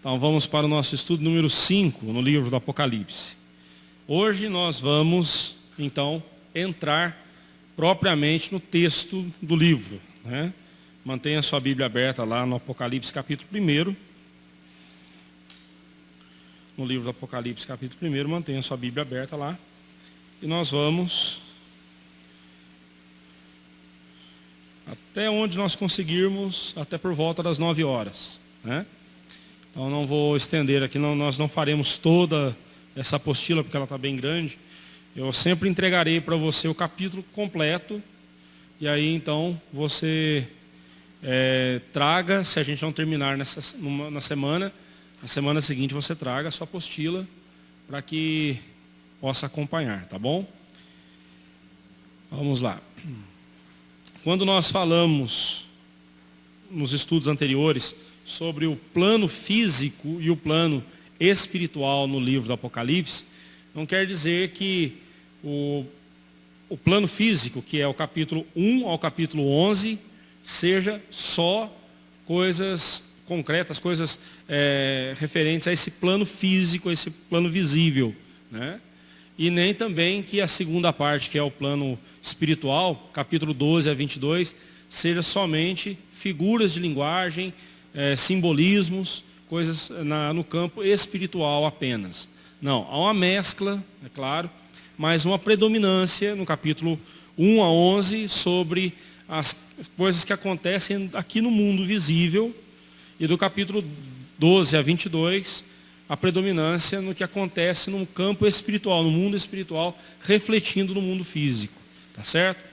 Então vamos para o nosso estudo número 5 no livro do Apocalipse. Hoje nós vamos, então, entrar propriamente no texto do livro, né? Mantenha a sua Bíblia aberta lá no Apocalipse capítulo 1. No livro do Apocalipse capítulo 1, mantenha a sua Bíblia aberta lá. E nós vamos até onde nós conseguirmos, até por volta das 9 horas, né? Então não vou estender aqui, nós não faremos toda essa apostila, porque ela está bem grande. Eu sempre entregarei para você o capítulo completo, e aí então você traga, se a gente não terminar na semana seguinte você traga a sua apostila, para que possa acompanhar, tá bom? Vamos lá. Quando nós falamos, nos estudos anteriores, sobre o plano físico e o plano espiritual no livro do Apocalipse, não quer dizer que o plano físico, que é o capítulo 1 ao capítulo 11, seja só coisas concretas, coisas referentes a esse plano físico, a esse plano visível, né? E nem também que a segunda parte, que é o plano espiritual, capítulo 12 a 22, seja somente figuras de linguagem, simbolismos, coisas no campo espiritual apenas. Não, há uma mescla, é claro, mas uma predominância no capítulo 1 a 11 sobre as coisas que acontecem aqui no mundo visível, e do capítulo 12 a 22, a predominância no que acontece no campo espiritual, no mundo espiritual, refletindo no mundo físico. Tá certo?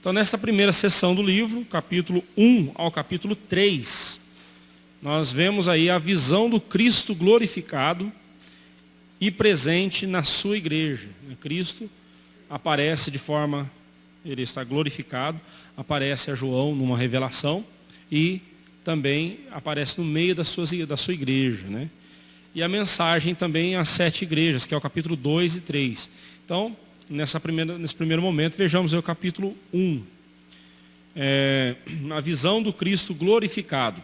Então, nessa primeira sessão do livro, capítulo 1 ao capítulo 3, nós vemos aí a visão do Cristo glorificado e presente na sua igreja. Cristo aparece de forma, ele está glorificado, aparece a João numa revelação e também aparece no meio da sua igreja, né? E a mensagem também às 7 igrejas, que é o capítulo 2 e 3. Então, nesse primeiro momento, vejamos aí o capítulo 1. A visão do Cristo glorificado.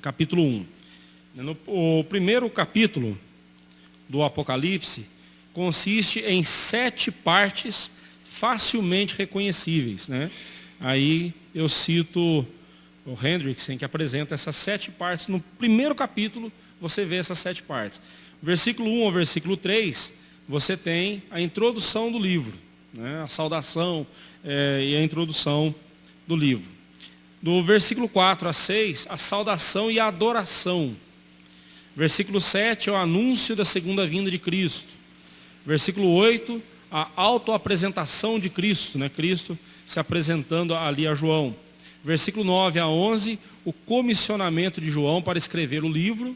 Capítulo 1. O primeiro capítulo do Apocalipse consiste em 7 partes facilmente reconhecíveis, né? Aí eu cito o Hendrickson, que apresenta essas 7 partes. No primeiro capítulo, você vê essas 7 partes. Versículo 1 ao versículo 3, você tem a introdução do livro, né? A saudação e a introdução do livro. Do versículo 4 a 6, a saudação e a adoração. Versículo 7 é o anúncio da segunda vinda de Cristo. Versículo 8, a autoapresentação de Cristo, né? Cristo se apresentando ali a João. Versículo 9 a 11, o comissionamento de João para escrever o livro.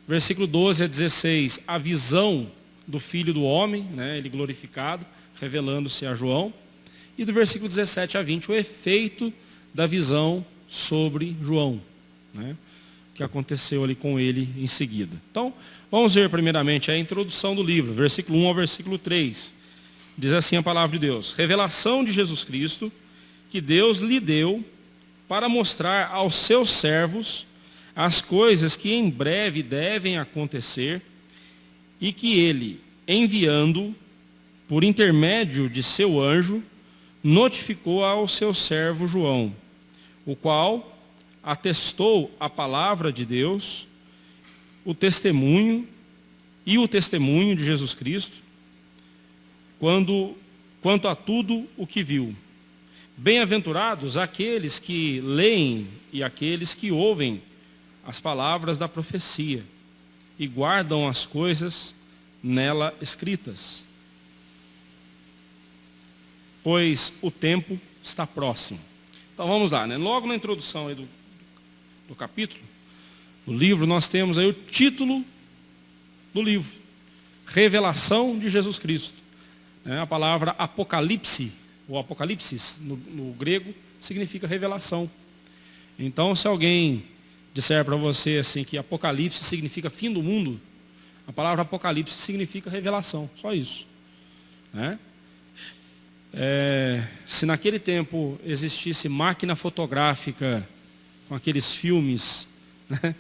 Versículo 12 a 16, a visão do Filho do Homem, né? Ele glorificado, revelando-se a João. E do versículo 17 a 20, o efeito da visão sobre João, né? Que aconteceu ali com ele em seguida. Então, vamos ver primeiramente a introdução do livro, versículo 1 ao versículo 3. Diz assim a palavra de Deus: revelação de Jesus Cristo, que Deus lhe deu para mostrar aos seus servos as coisas que em breve devem acontecer, e que ele, enviando por intermédio de seu anjo, notificou ao seu servo João, o qual atestou a palavra de Deus, o testemunho de Jesus Cristo, quanto a tudo o que viu. Bem-aventurados aqueles que leem e aqueles que ouvem as palavras da profecia e guardam as coisas nela escritas, pois o tempo está próximo. Então vamos lá, né? Logo na introdução aí do capítulo, do livro, nós temos aí o título do livro: Revelação de Jesus Cristo. A palavra Apocalipse, ou Apocalipsis, no grego, significa revelação. Então, se alguém disser para você assim que Apocalipse significa fim do mundo, a palavra Apocalipse significa revelação, só isso, né? Se naquele tempo existisse máquina fotográfica com aqueles filmes, né,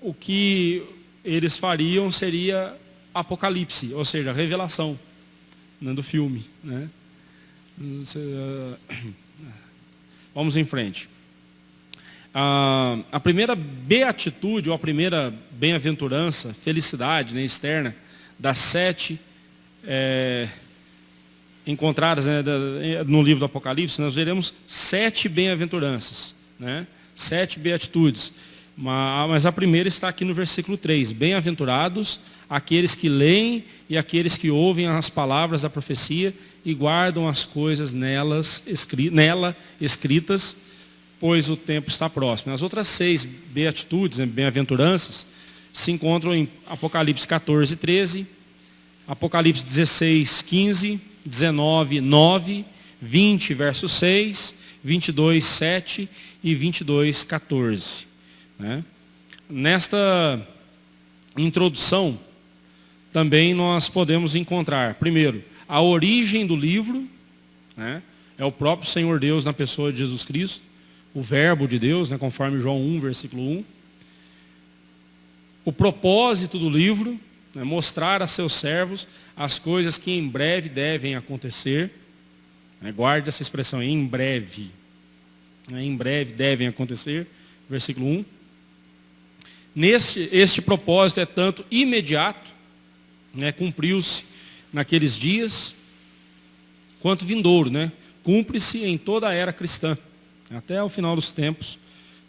o que eles fariam seria Apocalipse, ou seja, a revelação, né, do filme, né? Vamos em frente. A primeira beatitude, ou a primeira bem-aventurança, felicidade, né, externa, das 7 encontradas, né, no livro do Apocalipse, nós veremos 7 bem-aventuranças, né, 7 beatitudes. Mas a primeira está aqui no versículo 3. Bem-aventurados aqueles que leem e aqueles que ouvem as palavras da profecia e guardam as coisas nela escritas, pois o tempo está próximo. As outras 6 beatitudes, bem-aventuranças, se encontram em Apocalipse 14, 13, Apocalipse 16, 15, 19, 9, 20, verso 6, 22, 7 e 22, 14. Né? Nesta introdução, também nós podemos encontrar, primeiro, a origem do livro, né? É o próprio Senhor Deus na pessoa de Jesus Cristo, o verbo de Deus, né? Conforme João 1, versículo 1. O propósito do livro, né? Mostrar a seus servos as coisas que em breve devem acontecer. Né? Guarde essa expressão, em breve. Né? Em breve devem acontecer, versículo 1. Este propósito é tanto imediato, né, cumpriu-se naqueles dias, quanto vindouro, né, cumpre-se em toda a era cristã, até o final dos tempos,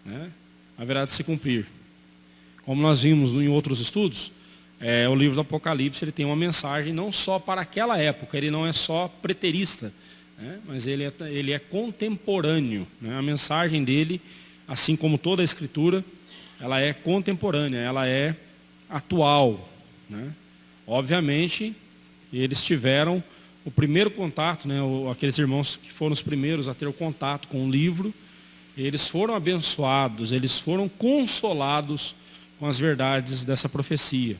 né, haverá de se cumprir. Como nós vimos em outros estudos, o livro do Apocalipse ele tem uma mensagem não só para aquela época, ele não é só preterista, né, mas ele é contemporâneo, né, a mensagem dele, assim como toda a Escritura, ela é contemporânea, ela é atual, né? Obviamente, eles tiveram o primeiro contato, né? Aqueles irmãos que foram os primeiros a ter o contato com o livro, eles foram abençoados, eles foram consolados com as verdades dessa profecia.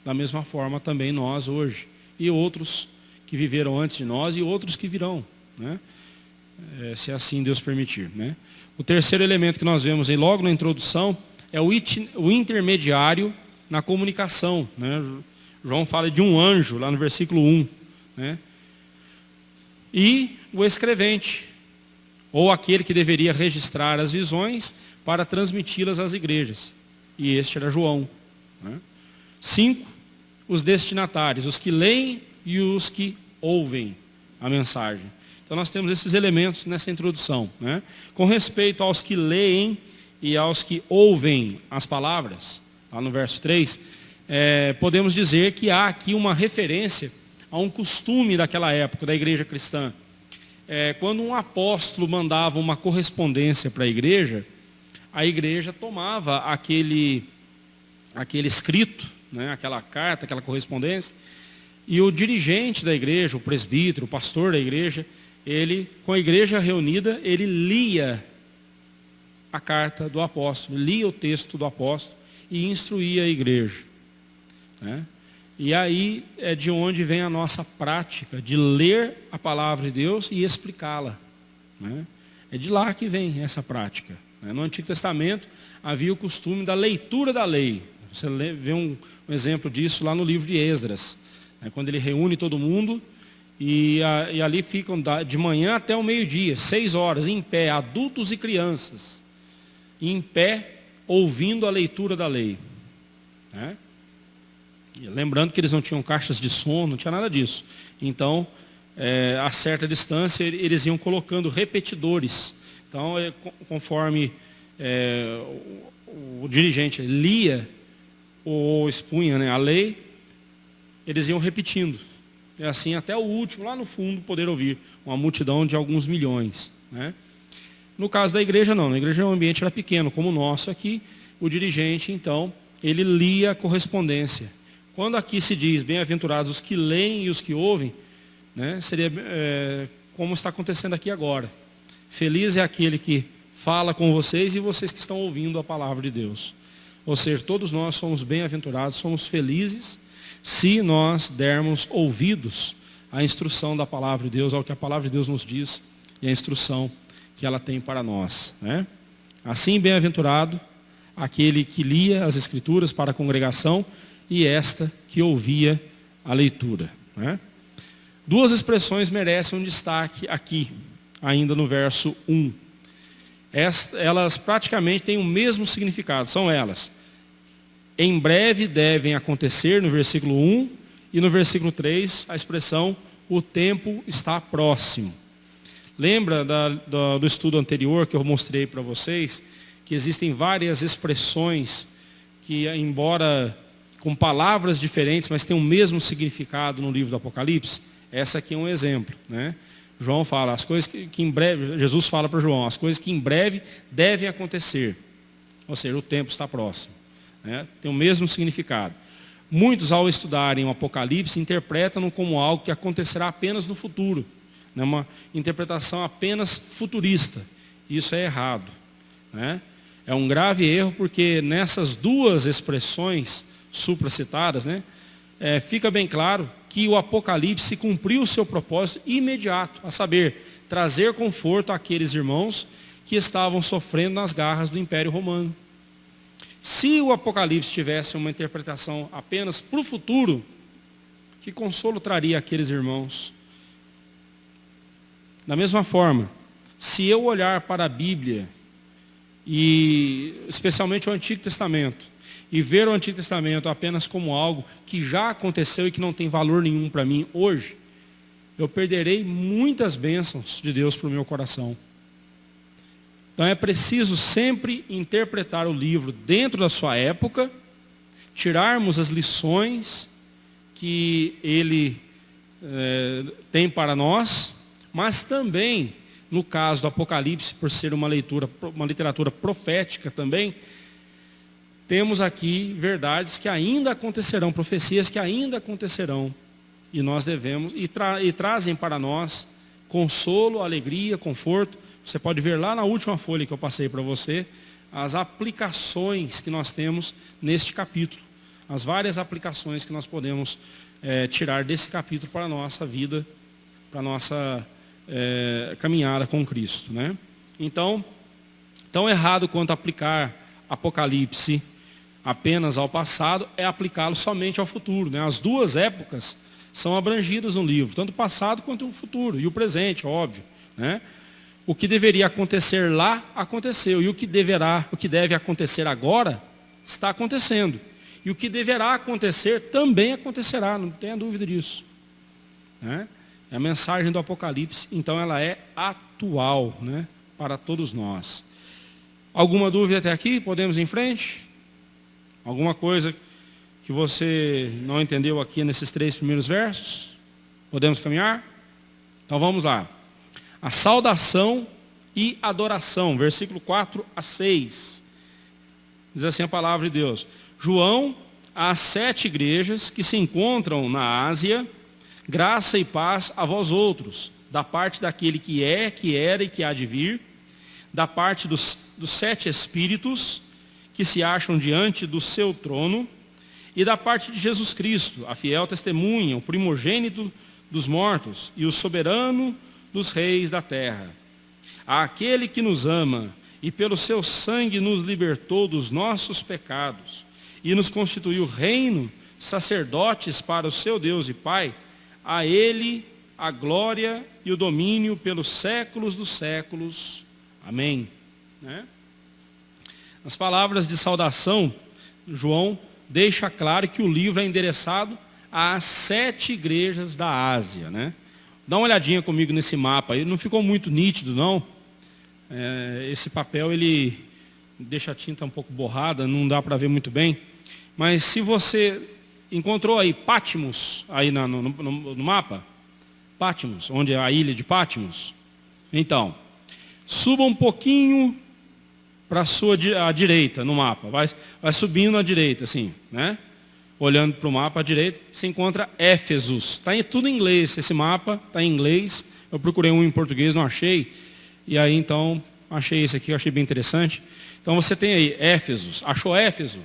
Da mesma forma também nós hoje, e outros que viveram antes de nós e outros que virão, né? Se assim Deus permitir, né? O terceiro elemento que nós vemos aí logo na introdução é o intermediário na comunicação, né? João fala de um anjo, lá no versículo 1. Né? E o escrevente, ou aquele que deveria registrar as visões para transmiti-las às igrejas. E este era João. Né? 5, os destinatários, os que leem e os que ouvem a mensagem. Então nós temos esses elementos nessa introdução. Né? Com respeito aos que leem e aos que ouvem as palavras, lá no verso 3, podemos dizer que há aqui uma referência a um costume daquela época, da igreja cristã. Quando um apóstolo mandava uma correspondência para a igreja tomava aquele escrito, né, aquela carta, aquela correspondência, e o dirigente da igreja, o presbítero, o pastor da igreja, ele, com a igreja reunida, ele lia a carta do apóstolo, lia o texto do apóstolo e instruía a igreja. Né? E aí é de onde vem a nossa prática de ler a palavra de Deus e explicá-la. Né? É de lá que vem essa prática. Né? No Antigo Testamento havia o costume da leitura da lei. Você vê um exemplo disso lá no livro de Esdras. Né? Quando ele reúne todo mundo e ali ficam de manhã até o meio-dia, 6 horas, em pé, adultos e crianças, em pé, ouvindo a leitura da lei. Né? Lembrando que eles não tinham caixas de som, não tinha nada disso. Então, a certa distância, eles iam colocando repetidores. Então, conforme o dirigente lia ou expunha, né, a lei, eles iam repetindo. E assim, até o último, lá no fundo, poder ouvir uma multidão de alguns milhões. Né? No caso da igreja, não. Na igreja o ambiente era pequeno, como o nosso aqui. O dirigente, então, ele lia a correspondência. Quando aqui se diz, bem-aventurados os que leem e os que ouvem, né, seria como está acontecendo aqui agora. Feliz é aquele que fala com vocês e vocês que estão ouvindo a palavra de Deus. Ou seja, todos nós somos bem-aventurados, somos felizes, se nós dermos ouvidos à instrução da palavra de Deus, ao que a palavra de Deus nos diz e a instrução que ela tem para nós. Né? Assim, bem-aventurado aquele que lia as Escrituras para a congregação e esta que ouvia a leitura, né? Duas expressões merecem um destaque aqui, ainda no verso 1. Elas praticamente têm o mesmo significado, são elas: em breve devem acontecer, no versículo 1, e no versículo 3, a expressão o tempo está próximo. Lembra do estudo anterior que eu mostrei para vocês, que existem várias expressões que, embora com palavras diferentes, mas têm o mesmo significado no livro do Apocalipse? Essa aqui é um exemplo, né? João fala, as coisas que em breve, Jesus fala para João, as coisas que em breve devem acontecer. Ou seja, o tempo está próximo, né? Tem o mesmo significado. Muitos, ao estudarem o Apocalipse, interpretam como algo que acontecerá apenas no futuro, né? Uma interpretação apenas futurista. Isso é errado, né? É um grave erro, porque nessas duas expressões supracitadas, né, fica bem claro que o Apocalipse cumpriu o seu propósito imediato, a saber, trazer conforto àqueles irmãos que estavam sofrendo nas garras do Império Romano. Se o Apocalipse tivesse uma interpretação apenas para o futuro, que consolo traria àqueles irmãos? Da mesma forma, se eu olhar para a Bíblia, e especialmente o Antigo Testamento, e ver o Antigo Testamento apenas como algo que já aconteceu e que não tem valor nenhum para mim hoje, eu perderei muitas bênçãos de Deus para o meu coração. Então é preciso sempre interpretar o livro dentro da sua época, tirarmos as lições que ele tem para nós, mas também, no caso do Apocalipse, por ser uma literatura profética também, temos aqui verdades que ainda acontecerão, profecias que ainda acontecerão, e nós devemos, e trazem para nós consolo, alegria, conforto. Você pode ver lá na última folha que eu passei para você, as aplicações que nós temos neste capítulo, as várias aplicações que nós podemos tirar desse capítulo para a nossa vida, para a nossa caminhada com Cristo, né? Então, tão errado quanto aplicar Apocalipse apenas ao passado é aplicá-lo somente ao futuro, né? As duas épocas são abrangidas no livro, tanto o passado quanto o futuro, e o presente, óbvio, né? O que deveria acontecer lá, aconteceu, e o que deve acontecer agora, está acontecendo, e o que deverá acontecer, também acontecerá, não tenha dúvida disso, né? A mensagem do Apocalipse, então, ela é atual, né, para todos nós. Alguma dúvida até aqui? Podemos ir em frente? Alguma coisa que você não entendeu aqui nesses 3 primeiros versos? Podemos caminhar? Então vamos lá. A saudação e adoração, versículo 4 a 6. Diz assim a palavra de Deus: João, às 7 igrejas que se encontram na Ásia, graça e paz a vós outros, da parte daquele que é, que era e que há de vir, da parte dos 7 Espíritos que se acham diante do seu trono, e da parte de Jesus Cristo, a fiel testemunha, o primogênito dos mortos e o soberano dos reis da terra. Àquele que nos ama e pelo seu sangue nos libertou dos nossos pecados e nos constituiu reino, sacerdotes para o seu Deus e Pai, a ele a glória e o domínio pelos séculos dos séculos. Amém. Né? Nas palavras de saudação, João deixa claro que o livro é endereçado às 7 igrejas da Ásia, né? Dá uma olhadinha comigo nesse mapa, ele não ficou muito nítido, não. Esse papel, ele deixa a tinta um pouco borrada, não dá para ver muito bem. Mas se você encontrou aí Patmos, aí no mapa, Patmos, onde é a ilha de Patmos, então, suba um pouquinho para a direita no mapa, vai subindo à direita, assim, né? Olhando para o mapa à direita, você encontra Éfesos. Está tudo em inglês, esse mapa está em inglês. Eu procurei um em português, não achei. E aí então, achei esse aqui, eu achei bem interessante. Então você tem aí Éfesos. Achou Éfeso?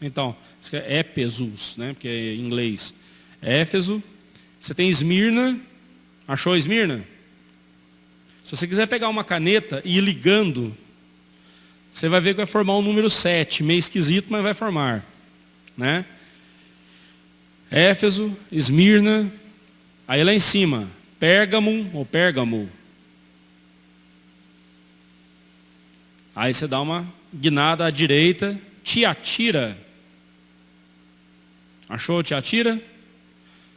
Então, é Épesos, né? Porque é em inglês. Éfeso. Você tem Esmirna. Achou Esmirna? Se você quiser pegar uma caneta e ir ligando você vai ver que vai formar um número 7, meio esquisito, mas vai formar, né? Éfeso, Esmirna, aí lá em cima, Pérgamo ou Pérgamo. Aí você dá uma guinada à direita, Tiatira. Achou Tiatira?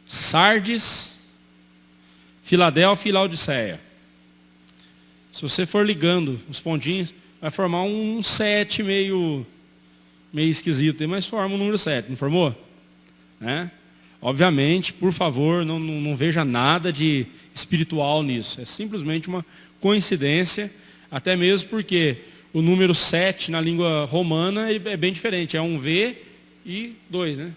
Sardes, Filadélfia e Laodiceia. Se você for ligando os pontinhos, vai formar um 7 meio esquisito, mas forma o número 7, não formou? Né? Obviamente, por favor, não veja nada de espiritual nisso. É simplesmente uma coincidência, até mesmo porque o número 7 na língua romana é bem diferente. É um V e 2, né?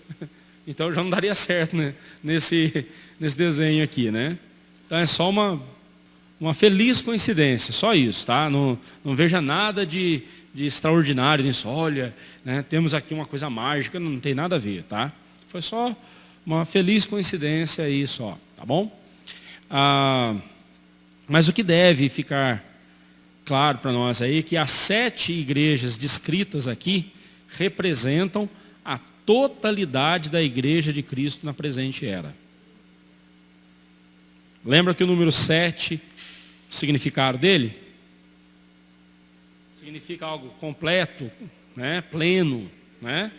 Então já não daria certo, né? nesse desenho aqui, né? Então é só uma feliz coincidência, só isso, tá? Não veja nada de extraordinário nisso. Olha, né, temos aqui uma coisa mágica, não tem nada a ver, tá? Foi só uma feliz coincidência aí só, tá bom? Mas o que deve ficar claro para nós aí é que as 7 igrejas descritas aqui representam a totalidade da igreja de Cristo na presente era. Lembra que o número 7, o significado dele? Significa algo completo, né? Pleno, né?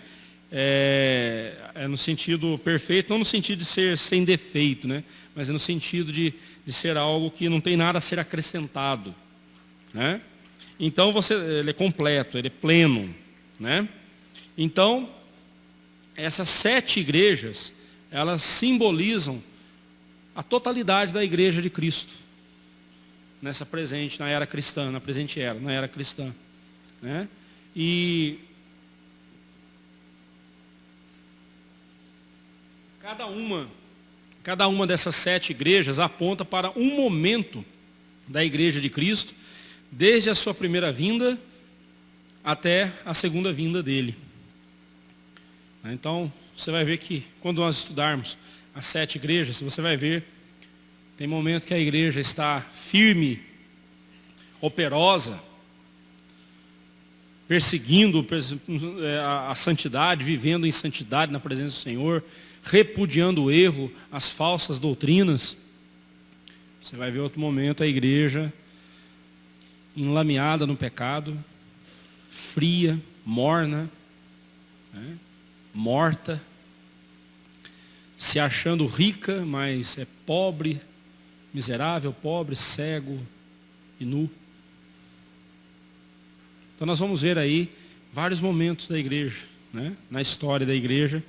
É no sentido perfeito, não no sentido de ser sem defeito, né? Mas é no sentido de ser algo que não tem nada a ser acrescentado, né? Então ele é completo, ele é pleno, né? Então, essas 7 igrejas, elas simbolizam a totalidade da igreja de Cristo nessa presente, na era cristã, na presente era, na era cristã, né? E cada uma dessas 7 igrejas aponta para um momento da igreja de Cristo, desde a sua primeira vinda até a segunda vinda dele. Então, você vai ver que quando nós estudarmos as 7 igrejas, você vai ver, tem momento que a igreja está firme, operosa, perseguindo a santidade, vivendo em santidade na presença do Senhor, repudiando o erro, as falsas doutrinas. Você vai ver outro momento a igreja enlameada no pecado, fria, morna, né? Morta, se achando rica, mas é pobre, miserável, pobre, cego e nu. Então nós vamos ver aí vários momentos da igreja, né? Na história da igreja,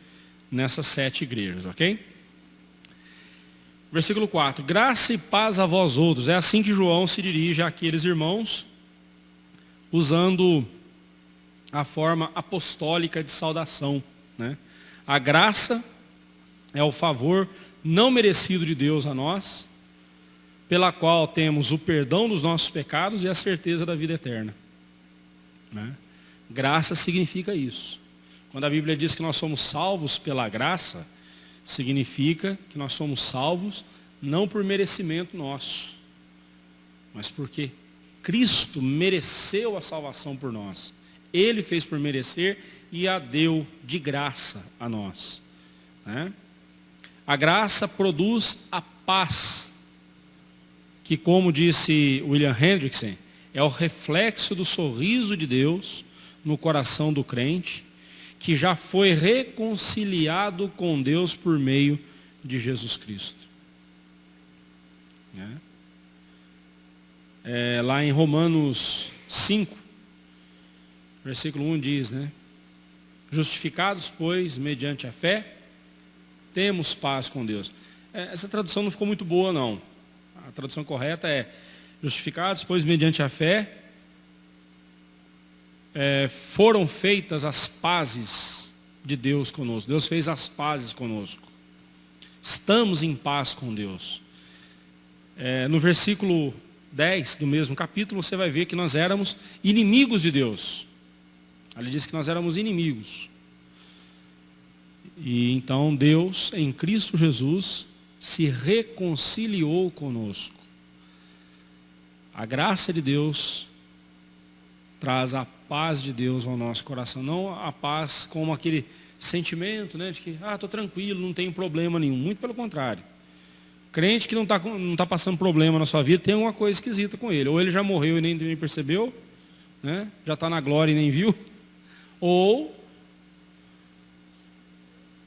nessas 7 igrejas, ok? Versículo 4, graça e paz a vós outros. É assim que João se dirige àqueles irmãos, usando a forma apostólica de saudação, né? A graça é o favor não merecido de Deus a nós, pela qual temos o perdão dos nossos pecados e a certeza da vida eterna, né? Graça significa isso. Quando a Bíblia diz que nós somos salvos pela graça, significa que nós somos salvos não por merecimento nosso, mas porque Cristo mereceu a salvação por nós. Ele fez por merecer e a deu de graça a nós, né? A graça produz a paz, que, como disse William Hendrickson, é o reflexo do sorriso de Deus no coração do crente, que já foi reconciliado com Deus por meio de Jesus Cristo, né? Lá em Romanos 5, versículo 1 diz, né? Justificados, pois, mediante a fé, temos paz com Deus. Essa tradução não ficou muito boa, não. A tradução correta é: justificados, pois, mediante a fé, foram feitas as pazes de Deus conosco. Deus fez as pazes conosco. Estamos em paz com Deus. No versículo 10 do mesmo capítulo, você vai ver que nós éramos inimigos de Deus. Ali diz que nós éramos inimigos. E então Deus, em Cristo Jesus, se reconciliou conosco. A graça de Deus traz a paz de Deus ao nosso coração. Não a paz como aquele sentimento, né, de que, estou tranquilo, não tenho problema nenhum. Muito pelo contrário. Crente que não tá passando problema na sua vida, tem alguma coisa esquisita com ele. Ou ele já morreu e nem percebeu, né? Já está na glória e nem viu. Ou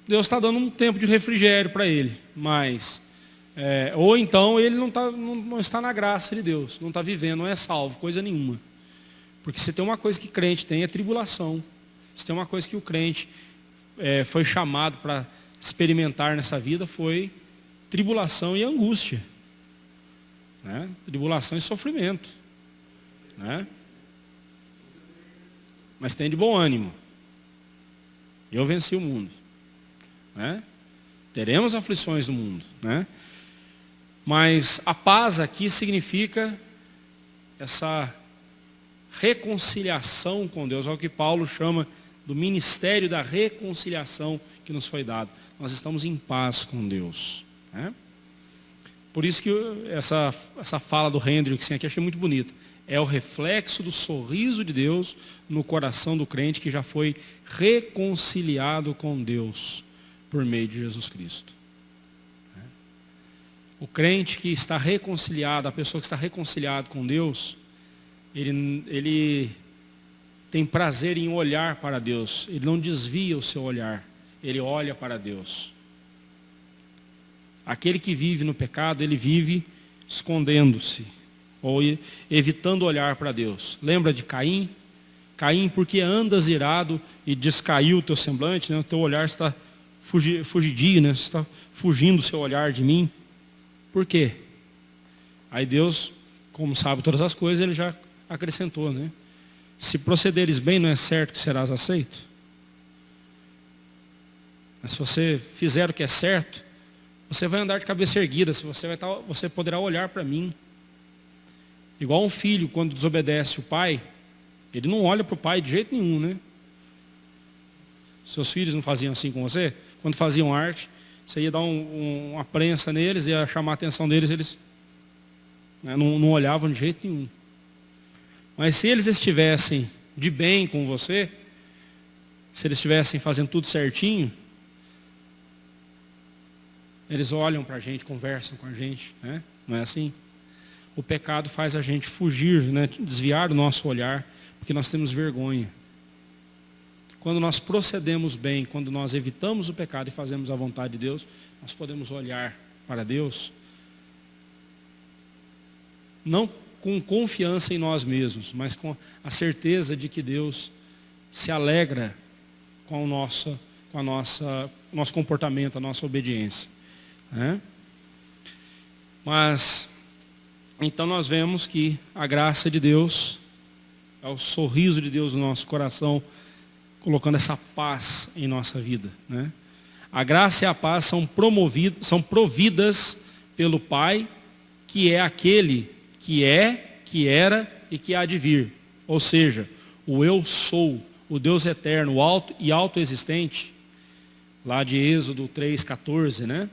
Deus está dando um tempo de refrigério para ele. Mas, ou então ele não está na graça de Deus. Não está vivendo, não é salvo, coisa nenhuma. Porque se tem uma coisa que crente tem, é tribulação. Se tem uma coisa que o crente foi chamado para experimentar nessa vida, foi tribulação e angústia, né? Tribulação e sofrimento, né? Mas tem de bom ânimo. Eu venci o mundo, né? Teremos aflições no mundo, né? Mas a paz aqui significa essa reconciliação com Deus, é o que Paulo chama do ministério da reconciliação que nos foi dado. Nós estamos em paz com Deus. Por isso que essa fala do Hendricks aqui achei muito bonita. É o reflexo do sorriso de Deus no coração do crente que já foi reconciliado com Deus por meio de Jesus Cristo. O crente que está reconciliado, a pessoa que está reconciliado com Deus, ele tem prazer em olhar para Deus. Ele não desvia o seu olhar, ele olha para Deus. Aquele que vive no pecado, ele vive escondendo-se, ou evitando olhar para Deus. Lembra de Caim? Caim, porque andas irado e descaiu o teu semblante, né? O teu olhar está fugidio, né? Você está fugindo o seu olhar de mim. Por quê? Aí Deus, como sabe todas as coisas, ele já acrescentou, né? Se procederes bem, não é certo que serás aceito? Mas se você fizer o que é certo, você vai andar de cabeça erguida, você poderá olhar para mim. Igual um filho, quando desobedece o pai, ele não olha para o pai de jeito nenhum, né? Seus filhos não faziam assim com você? Quando faziam arte, você ia dar uma prensa neles, ia chamar a atenção deles, eles não olhavam de jeito nenhum. Mas se eles estivessem de bem com você, se eles estivessem fazendo tudo certinho, eles olham para a gente, conversam com a gente, né? Não é assim? O pecado faz a gente fugir, né? Desviar o nosso olhar, porque nós temos vergonha. Quando nós procedemos bem, quando nós evitamos o pecado e fazemos a vontade de Deus, nós podemos olhar para Deus, não com confiança em nós mesmos, mas com a certeza de que Deus se alegra com o nosso comportamento, a nossa obediência. Mas então nós vemos que a graça de Deus é o sorriso de Deus no nosso coração, colocando essa paz em nossa vida, né? A graça e a paz são providas pelo Pai, que é aquele que é, que era e que há de vir. Ou seja, o eu sou, o Deus eterno, o alto e autoexistente, lá de Êxodo 3,14, né?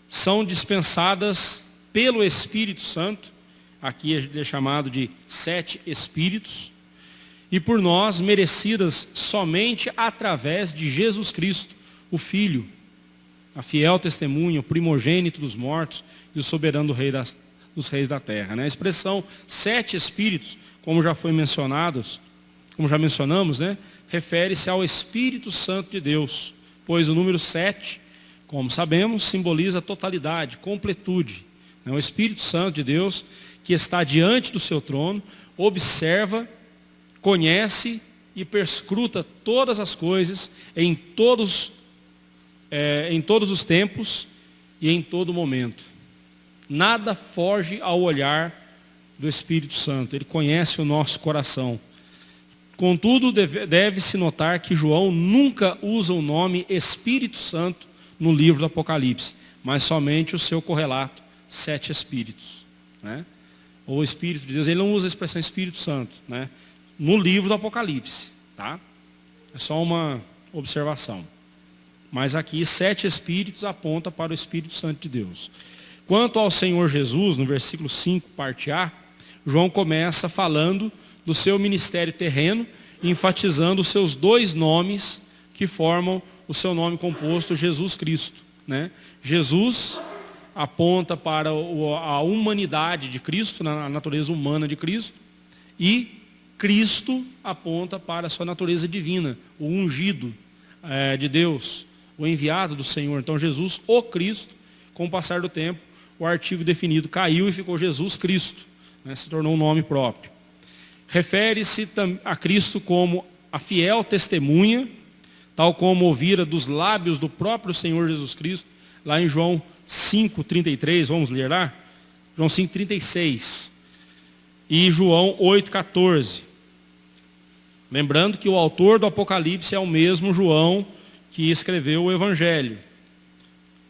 São dispensadas pelo Espírito Santo, aqui é chamado de 7 Espíritos, e por nós merecidas somente através de Jesus Cristo, o Filho, a fiel testemunha, o primogênito dos mortos e o soberano dos reis da terra, né? A expressão 7 Espíritos, como já mencionamos, né? Refere-se ao Espírito Santo de Deus, pois o número 7, como sabemos, simboliza totalidade, completude. O Espírito Santo de Deus, que está diante do seu trono, observa, conhece e perscruta todas as coisas em todos os tempos e em todo momento. Nada foge ao olhar do Espírito Santo. Ele conhece o nosso coração. Contudo, deve-se notar que João nunca usa o nome Espírito Santo no livro do Apocalipse, mas somente o seu correlato, 7 Espíritos, né? Ou Espírito de Deus, ele não usa a expressão Espírito Santo, né? No livro do Apocalipse, tá? É só uma observação. Mas aqui 7 Espíritos aponta para o Espírito Santo de Deus. Quanto ao Senhor Jesus, no versículo 5, parte A, João começa falando do seu ministério terreno, enfatizando os seus dois nomes que formam o seu nome composto, Jesus Cristo, né? Jesus aponta para a humanidade de Cristo, a natureza humana de Cristo, e Cristo aponta para a sua natureza divina, o ungido de Deus, o enviado do Senhor. Então Jesus, o Cristo, com o passar do tempo, o artigo definido caiu e ficou Jesus Cristo, né? Se tornou um nome próprio. Refere-se a Cristo como a fiel testemunha, tal como ouvira dos lábios do próprio Senhor Jesus Cristo, lá em João 5,33, vamos ler lá? João 5,36 e João 8,14. Lembrando que o autor do Apocalipse é o mesmo João que escreveu o Evangelho.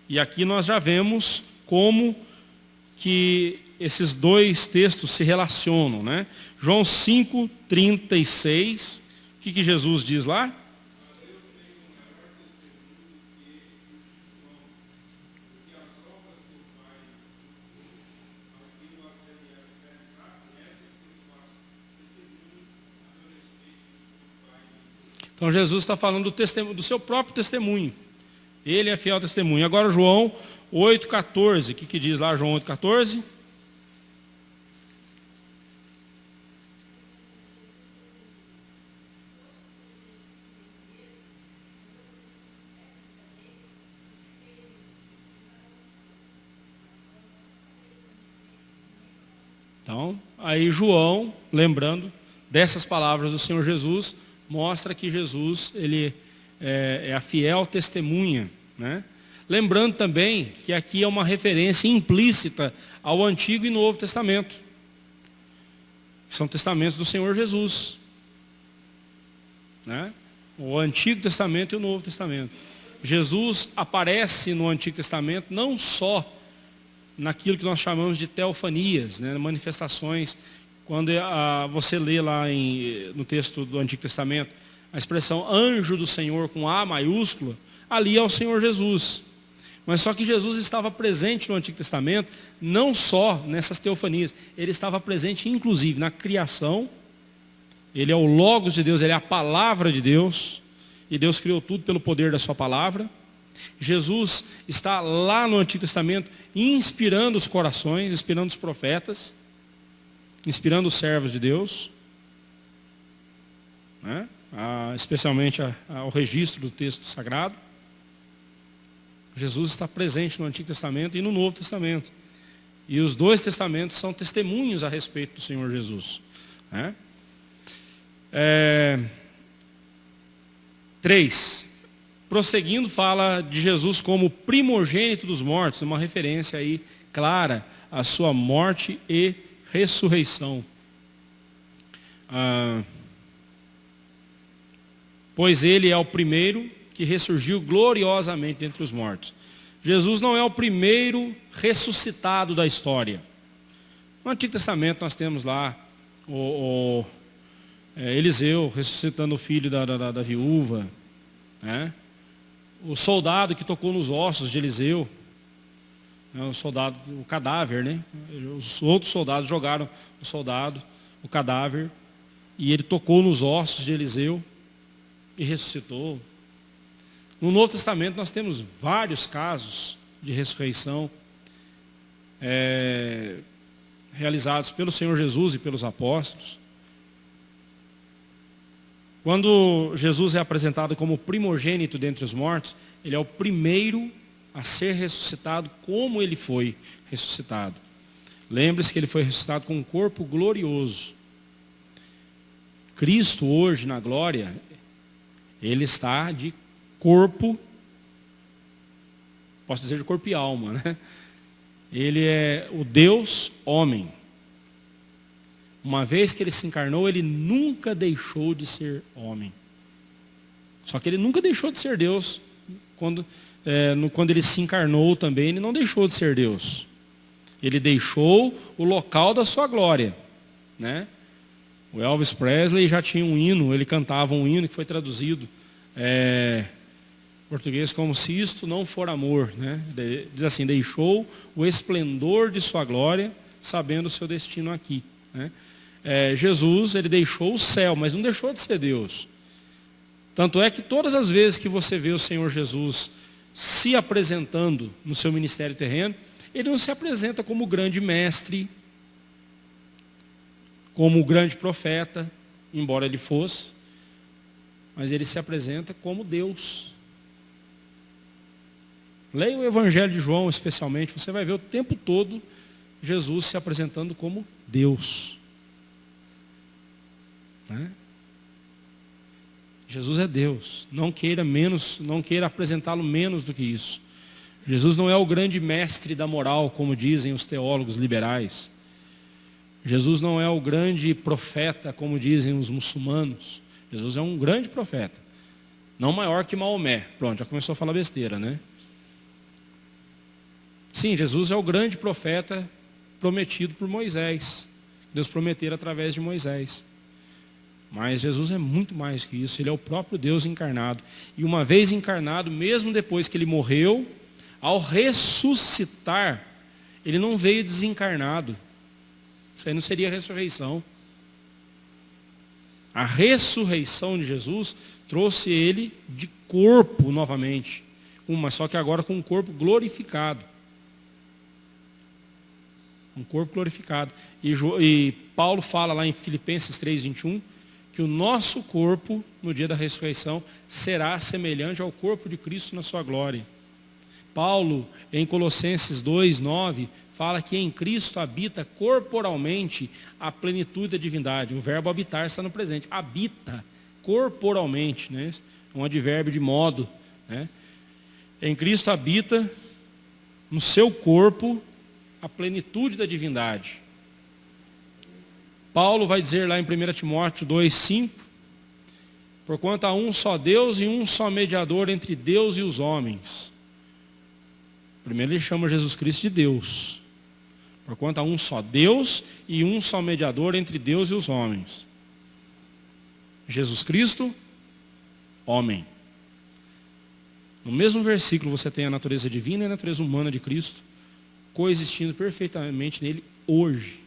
E aqui nós já vemos como que esses dois textos se relacionam, né? João 5,36, o que Jesus diz lá? Então Jesus está falando do seu próprio testemunho. Ele é fiel testemunho. Agora João 8,14. O que diz lá João 8,14? Então, aí João, lembrando dessas palavras do Senhor Jesus, mostra que Jesus, ele é a fiel testemunha, né? Lembrando também que aqui é uma referência implícita ao Antigo e Novo Testamento. São testamentos do Senhor Jesus, né? O Antigo Testamento e o Novo Testamento. Jesus aparece no Antigo Testamento não só naquilo que nós chamamos de teofanias, né? Manifestações. Quando você lê lá no texto do Antigo Testamento, a expressão anjo do Senhor com A maiúscula, ali é o Senhor Jesus. Mas só que Jesus estava presente no Antigo Testamento, não só nessas teofanias, ele estava presente inclusive na criação. Ele é o Logos de Deus, ele é a palavra de Deus, e Deus criou tudo pelo poder da sua palavra. Jesus está lá no Antigo Testamento inspirando os corações, inspirando os profetas, inspirando os servos de Deus, né? Especialmente ao registro do texto sagrado. Jesus está presente no Antigo Testamento e no Novo Testamento. E os dois testamentos são testemunhos a respeito do Senhor Jesus, né? 3. Prosseguindo, fala de Jesus como primogênito dos mortos, uma referência aí clara à sua morte e ressurreição. Pois ele é o primeiro que ressurgiu gloriosamente entre os mortos. Jesus não é o primeiro ressuscitado da história. No Antigo Testamento nós temos lá Eliseu ressuscitando o filho da viúva, né? O soldado que tocou nos ossos de Eliseu, né? O cadáver, né? Os outros soldados jogaram o cadáver, e ele tocou nos ossos de Eliseu e ressuscitou. No Novo Testamento nós temos vários casos de ressurreição realizados pelo Senhor Jesus e pelos apóstolos. Quando Jesus é apresentado como primogênito dentre os mortos, ele é o primeiro a ser ressuscitado como ele foi ressuscitado. Lembre-se que ele foi ressuscitado com um corpo glorioso. Cristo hoje na glória, ele está de corpo, posso dizer de corpo e alma, né? Ele é o Deus homem. Uma vez que ele se encarnou, ele nunca deixou de ser homem. Só que ele nunca deixou de ser Deus. Quando ele se encarnou também, ele não deixou de ser Deus. Ele deixou o local da sua glória, né? O Elvis Presley já tinha um hino, ele cantava um hino que foi traduzido em português como "Se isto não for amor", né? Diz assim: deixou o esplendor de sua glória, sabendo o seu destino aqui, né? Jesus, ele deixou o céu, mas não deixou de ser Deus. Tanto é que todas as vezes que você vê o Senhor Jesus se apresentando no seu ministério terreno, ele não se apresenta como o grande mestre, como o grande profeta, embora ele fosse, mas ele se apresenta como Deus. Leia o Evangelho de João especialmente, você vai ver o tempo todo Jesus se apresentando como Deus. Né? Jesus é Deus, não queira apresentá-lo menos do que isso. Jesus não é o grande mestre da moral, como dizem os teólogos liberais. Jesus não é o grande profeta, como dizem os muçulmanos. Jesus é um grande profeta, não maior que Maomé. Pronto, já começou a falar besteira, né? Sim, Jesus é o grande profeta prometido por Moisés. Deus prometera através de Moisés. Mas Jesus é muito mais que isso, ele é o próprio Deus encarnado. E uma vez encarnado, mesmo depois que ele morreu, ao ressuscitar, ele não veio desencarnado. Isso aí não seria ressurreição. A ressurreição de Jesus trouxe ele de corpo novamente. Só que agora com um corpo glorificado. Um corpo glorificado. E Paulo fala lá em Filipenses 3:21, que o nosso corpo, no dia da ressurreição, será semelhante ao corpo de Cristo na sua glória. Paulo, em Colossenses 2:9, fala que em Cristo habita corporalmente a plenitude da divindade. O verbo habitar está no presente. Habita corporalmente, né? Um advérbio de modo. Né? Em Cristo habita no seu corpo a plenitude da divindade. Paulo vai dizer lá em 1 Timóteo 2:5, porquanto há um só Deus e um só mediador entre Deus e os homens. Primeiro ele chama Jesus Cristo de Deus. Porquanto há um só Deus e um só mediador entre Deus e os homens. Jesus Cristo, homem. No mesmo versículo você tem a natureza divina e a natureza humana de Cristo coexistindo perfeitamente nele hoje.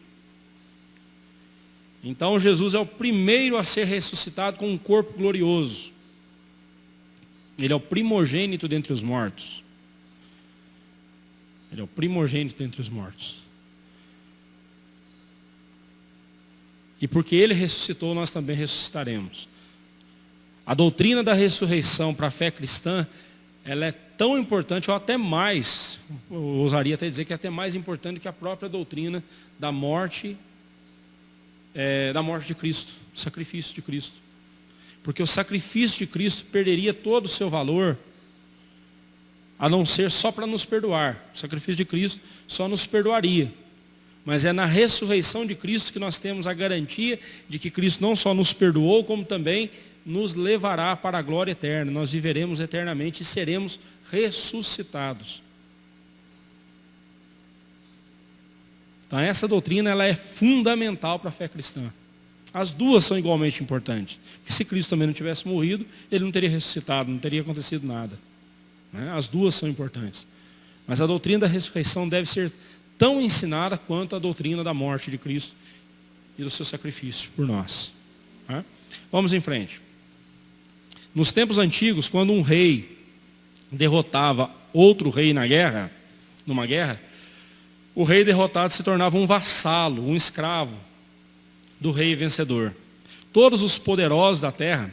Então Jesus é o primeiro a ser ressuscitado com um corpo glorioso. Ele é o primogênito dentre os mortos. Ele é o primogênito dentre os mortos. E porque ele ressuscitou, nós também ressuscitaremos. A doutrina da ressurreição para a fé cristã, ela é tão importante, ou até mais, eu ousaria até dizer que é até mais importante que a própria doutrina da morte de Cristo, do sacrifício de Cristo. Porque o sacrifício de Cristo perderia todo o seu valor, a não ser só para nos perdoar. O sacrifício de Cristo só nos perdoaria. Mas é na ressurreição de Cristo que nós temos a garantia de que Cristo não só nos perdoou, como também nos levará para a glória eterna. Nós viveremos eternamente e seremos ressuscitados. Então essa doutrina ela é fundamental para a fé cristã. As duas são igualmente importantes. Porque se Cristo também não tivesse morrido, ele não teria ressuscitado, não teria acontecido nada. As duas são importantes. Mas a doutrina da ressurreição deve ser tão ensinada quanto a doutrina da morte de Cristo e do seu sacrifício por nós. Vamos em frente. Nos tempos antigos, quando um rei derrotava outro rei numa guerra, o rei derrotado se tornava um vassalo, um escravo do rei vencedor. Todos os poderosos da terra,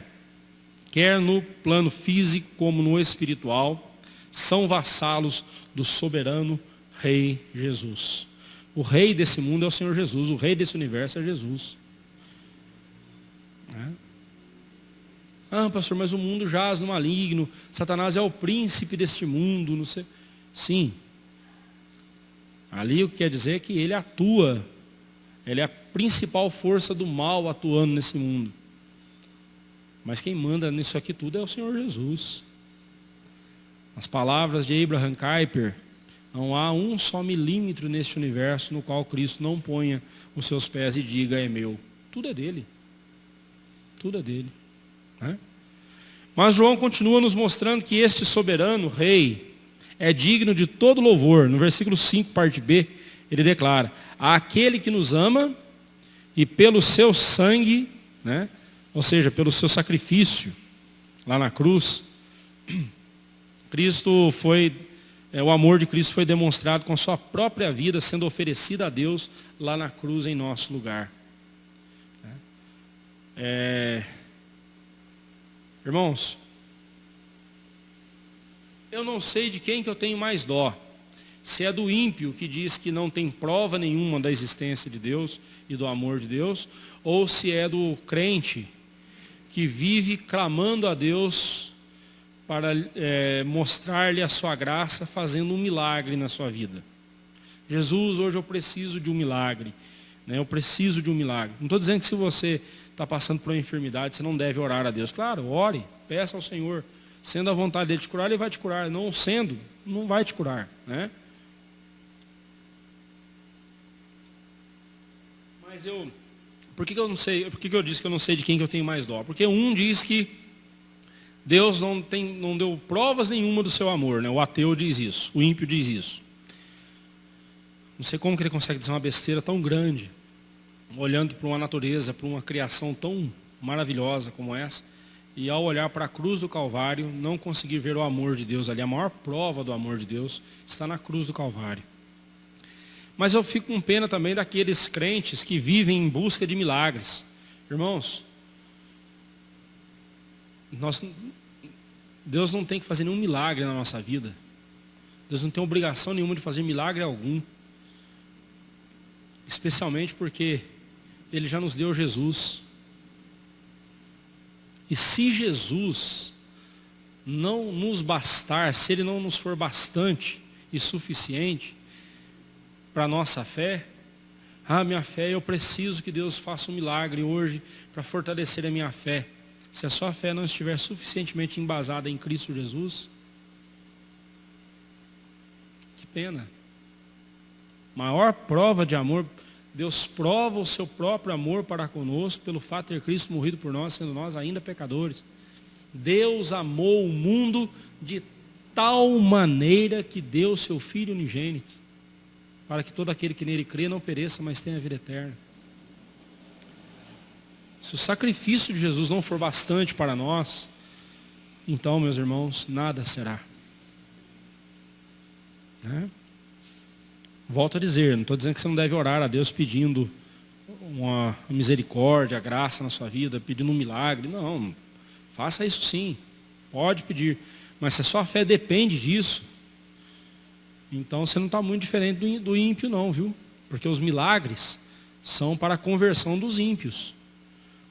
quer no plano físico como no espiritual, são vassalos do soberano Rei Jesus. O rei desse mundo é o Senhor Jesus, o rei desse universo é Jesus. Pastor, mas o mundo jaz no maligno, Satanás é o príncipe deste mundo, não sei. Sim. Ali o que quer dizer é que ele atua, ele é a principal força do mal atuando nesse mundo. Mas quem manda nisso aqui tudo é o Senhor Jesus. As palavras de Abraham Kuyper, não há um só milímetro neste universo no qual Cristo não ponha os seus pés e diga, é meu. Tudo é dele. Tudo é dele. Mas João continua nos mostrando que este soberano rei é digno de todo louvor. No versículo 5, parte B, ele declara, aquele que nos ama e pelo seu sangue, né? Ou seja, pelo seu sacrifício lá na cruz, o amor de Cristo foi demonstrado com sua própria vida sendo oferecida a Deus lá na cruz em nosso lugar. Irmãos, eu não sei de quem que eu tenho mais dó. Se é do ímpio que diz que não tem prova nenhuma da existência de Deus e do amor de Deus, ou se é do crente que vive clamando a Deus para mostrar-lhe a sua graça, fazendo um milagre na sua vida. Jesus, hoje eu preciso de um milagre, né? Eu preciso de um milagre. Não estou dizendo que se você está passando por uma enfermidade, você não deve orar a Deus. Claro, ore, peça ao Senhor. Sendo a vontade dele te curar, ele vai te curar. Não sendo, não vai te curar, né? Mas por que eu não sei? Por que eu disse que eu não sei de quem que eu tenho mais dó? Porque um diz que Deus não deu provas nenhuma do seu amor, né? O ateu diz isso, o ímpio diz isso. Não sei como que ele consegue dizer uma besteira tão grande, olhando para uma natureza, para uma criação tão maravilhosa como essa, e ao olhar para a cruz do Calvário, não conseguir ver o amor de Deus ali. A maior prova do amor de Deus está na cruz do Calvário. Mas eu fico com pena também daqueles crentes que vivem em busca de milagres. Irmãos, Deus não tem que fazer nenhum milagre na nossa vida. Deus não tem obrigação nenhuma de fazer milagre algum. Especialmente porque Ele já nos deu Jesus. E se Jesus não nos bastar, se Ele não nos for bastante e suficiente para a nossa fé, minha fé, eu preciso que Deus faça um milagre hoje para fortalecer a minha fé. Se a sua fé não estiver suficientemente embasada em Cristo Jesus, que pena. Maior prova de amor, Deus prova o seu próprio amor para conosco pelo fato de ter Cristo morrido por nós, sendo nós ainda pecadores. Deus amou o mundo de tal maneira que deu seu Filho unigênito, para que todo aquele que nele crê não pereça, mas tenha vida eterna. Se o sacrifício de Jesus não for bastante para nós, então, meus irmãos, nada será. Né? Volto a dizer, não estou dizendo que você não deve orar a Deus pedindo uma misericórdia, a graça na sua vida, pedindo um milagre. Não, faça isso sim, pode pedir. Mas se a sua fé depende disso, então você não está muito diferente do ímpio não, viu? Porque os milagres são para a conversão dos ímpios.